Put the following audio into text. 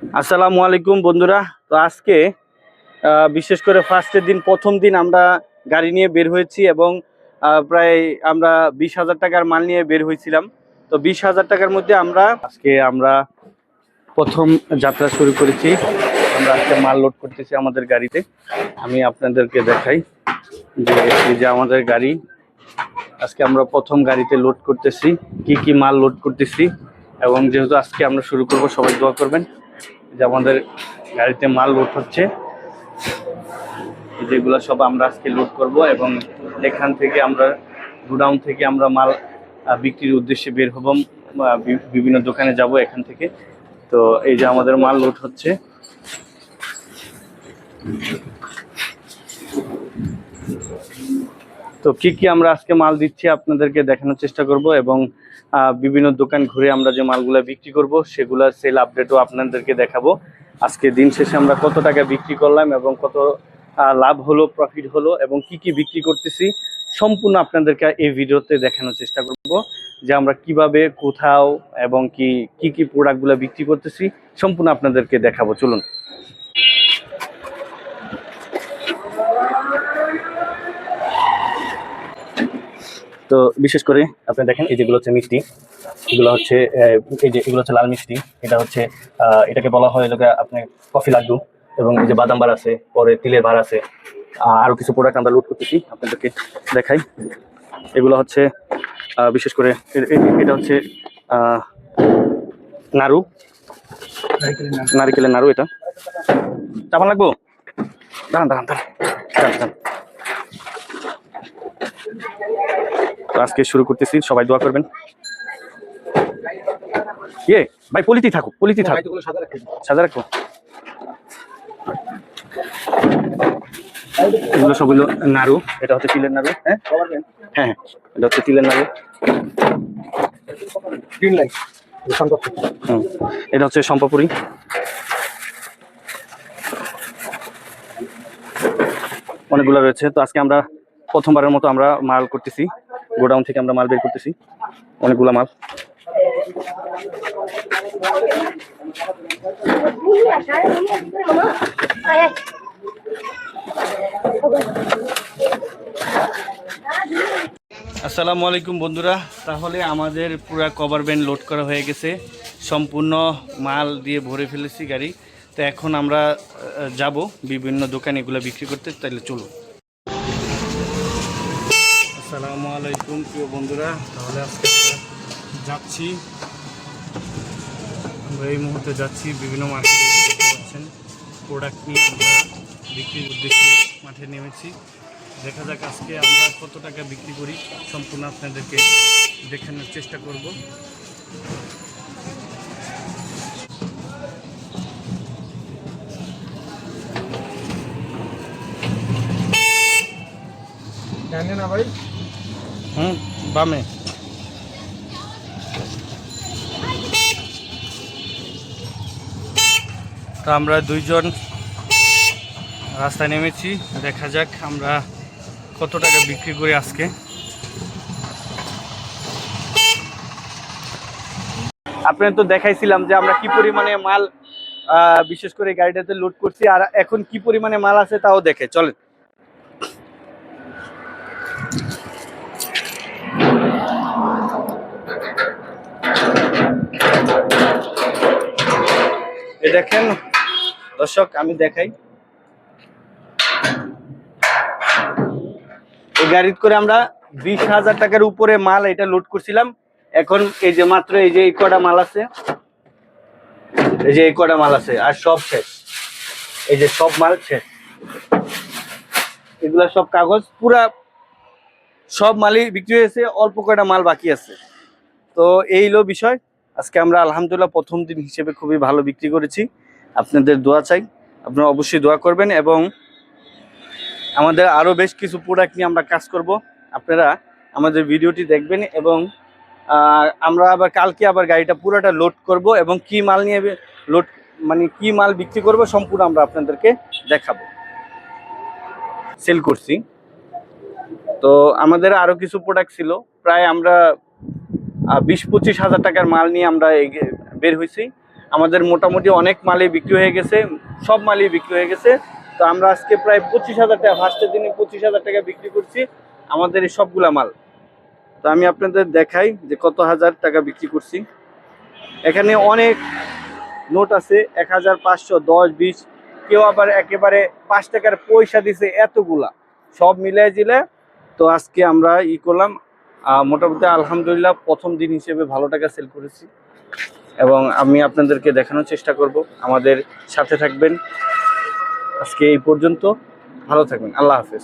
আসসালামু আলাইকুম বন্ধুরা। তো আজকে বিশেষ করে ফার্স্টের দিন, প্রথম দিন আমরা গাড়ি নিয়ে বের হয়েছি এবং প্রায় আমরা 20,000 টাকার মাল নিয়ে বের হয়েছিলাম। তো 20,000 টাকার মধ্যে আমরা প্রথম যাত্রা শুরু করেছি। আমরা আজকে মাল লোড করতেছি আমাদের গাড়িতে। আমি আপনাদেরকে দেখাই যে এই যে আমাদের গাড়ি, আজকে আমরা প্রথম গাড়িতে লোড করতেছি। কি কি মাল লোড করতেছি এবং যেহেতু আজকে আমরা শুরু করব, সবাই দোয়া করবেন। যে আমাদের গাড়িতে মাল লোড হচ্ছে, যেগুলো সব আমরা আজকে লোড করব এবং এখান থেকে আমরা গোডাউন থেকে আমরা মাল বিক্রির উদ্দেশ্যে বের হব, বিভিন্ন দোকানে যাব এখান থেকে। তো এই যে আমাদের মাল লোড হচ্ছে। তো কি কি আমরা আজকে মাল দিচ্ছি আপনাদেরকে দেখানোর চেষ্টা করব এবং বিভিন্ন দোকান ঘুরে আমরা যে মালগুলা বিক্রি করব সেগুলা সেল আপডেটও আপনাদেরকে দেখাবো। আজকে দিন শেষে আমরা কত টাকা বিক্রি করলাম এবং কত লাভ হলো, প্রফিট হলো এবং কি কি বিক্রি করতেছি সম্পূর্ণ আপনাদেরকে এই ভিডিওতে দেখানোর চেষ্টা করব। যে আমরা কিভাবে, কোথাও এবং কি কি প্রোডাক্টগুলো বিক্রি করতেছি সম্পূর্ণ আপনাদেরকে দেখাবো। চলুন। তো বিশেষ করে আপনি দেখেন, এই যেগুলো হচ্ছে মিষ্টি, এগুলো হচ্ছে এগুলো হচ্ছে লাল মিষ্টি। এটা হচ্ছে এটাকে বলা হয় আপনার কফি লাড্ডু। এবং এই যে বাদাম বার আছে, পরে তিলের বার আছে, আরো কিছু প্রোডাক্ট আমরা লোড করতেছি, আপনাদেরকে দেখাই। এগুলো হচ্ছে বিশেষ করে এটা হচ্ছে নাড়ু, নারিকেলের নাড়ু। এটা চাপান লাগবো, দাঁড়ান দাঁড়ান দাঁড়ান দাঁড়ান। আজকে শুরু করতেছি, সবাই দোয়া করবেন। ভাই পলিতি থাকুক, পলিতি থাকুক, সাজা রাখবো। এগুলো সবগুলো নাড়ু। এটা হচ্ছে তিলের নাড়ু। হ্যাঁ হ্যাঁ, এটা হচ্ছে তিলের নাড়ু। এটা হচ্ছে সম্পাপুরি। অনেকগুলো রয়েছে। তো আজকে আমরা প্রথমবারের মতো আমরা মাল করতেছি, গোডাউন থেকে আমরা মাল বের করতেছি, অনেকগুলো মাল। আসসালামু আলাইকুম বন্ধুরা। তাহলে আমাদের পুরো কভার ভ্যান লোড করা হয়ে গেছে, সম্পূর্ণ মাল দিয়ে ভরে ফেলেছি গাড়ি। তো এখন আমরা যাব বিভিন্ন দোকানে এগুলো বিক্রি করতে। তাহলে চলুন। আসসালামু আলাইকুম প্রিয় বন্ধুরা। তাহলে আজকে আমরা যাচ্ছি, আমরা এই মুহূর্তে যাচ্ছি বিভিন্ন মার্কেটে। দেখতে পাচ্ছেন প্রোডাক্ট নিয়ে আমরা বিক্রির উদ্দেশ্যে মাঠে নেমেছি। দেখা যাক আজকে আমরা কত টাকা বিক্রি করি, সম্পূর্ণ আপনাদেরকে দেখানোর চেষ্টা করব। জানেন না ভাই? বামে। তো আমরা দুইজন রাস্তায় নেমেছি, দেখা যাক আমরা কত টাকা বিক্রি করি আজকে। আপনাদের তো দেখাইছিলাম যে আমরা কি পরিমাণে মাল বিশেষ করে গাড়িটাতে লোড করছি, আর এখন কি পরিমাণে মাল আছে তাও দেখে চলেন। এই দেখেন দর্শক, আমি দেখাই। এই গাড়িতে করে আমরা 20,000 টাকার উপরে মাল এটা লোড করছিলাম। এখন এই যে মাত্র এই যে এই কটা মাল আছে, এই যে এই কটা মাল আছে, আর সব শেষ। এই যে সব মাল শেষ, এগুলা সব কাগজ, পুরা সব মালই বিক্রি হয়েছে, অল্প কয়টা মাল বাকি আছে। তো এই হলো বিষয়। আজকে আমরা আলহামদুলিল্লাহ প্রথম দিন হিসেবে খুবই ভালো বিক্রি করেছি। আপনাদের দোয়া চাই, আপনারা অবশ্যই দোয়া করবেন এবং আমাদের আরও বেশ কিছু প্রোডাক্ট নিয়ে আমরা কাজ করব। আপনারা আমাদের ভিডিওটি দেখবেন এবং আমরা আবার কালকে আবার গাড়িটা পুরোটা লোড করব এবং কি মাল নিয়ে লোড, মানে কি মাল বিক্রি করব সম্পূর্ণ আমরা আপনাদেরকে দেখাবো। সেল করছি। তো আমাদের আরও কিছু প্রোডাক্ট ছিল, প্রায় আমরা 20-25 হাজার টাকার মাল নিয়ে আমরা বের হয়েছি। আমাদের মোটামুটি অনেক মালই বিক্রি হয়ে গেছে, সব মালই বিক্রি হয়ে গেছে। তো আমরা আজকে প্রায় 25,000 টাকা, ফার্স্টের দিনে 25,000 টাকা বিক্রি করছি আমাদের এই সবগুলা মাল। তো আমি আপনাদের দেখাই যে কত হাজার টাকা বিক্রি করছি। এখানে অনেক নোট আছে, 1,000, 500, 10, 20, কেউ আবার একেবারে 5 টাকার পয়সা দিছে এতগুলা, সব মিলাই দিলে। তো আজকে আমরা করলাম, মোটামুটি আলহামদুলিল্লাহ প্রথম দিন হিসেবে ভালো টাকা সেল করেছি এবং আমি আপনাদেরকে দেখানোর চেষ্টা করব। আমাদের সাথে থাকবেন। আজকে এই পর্যন্ত, ভালো থাকবেন, আল্লাহ হাফেজ।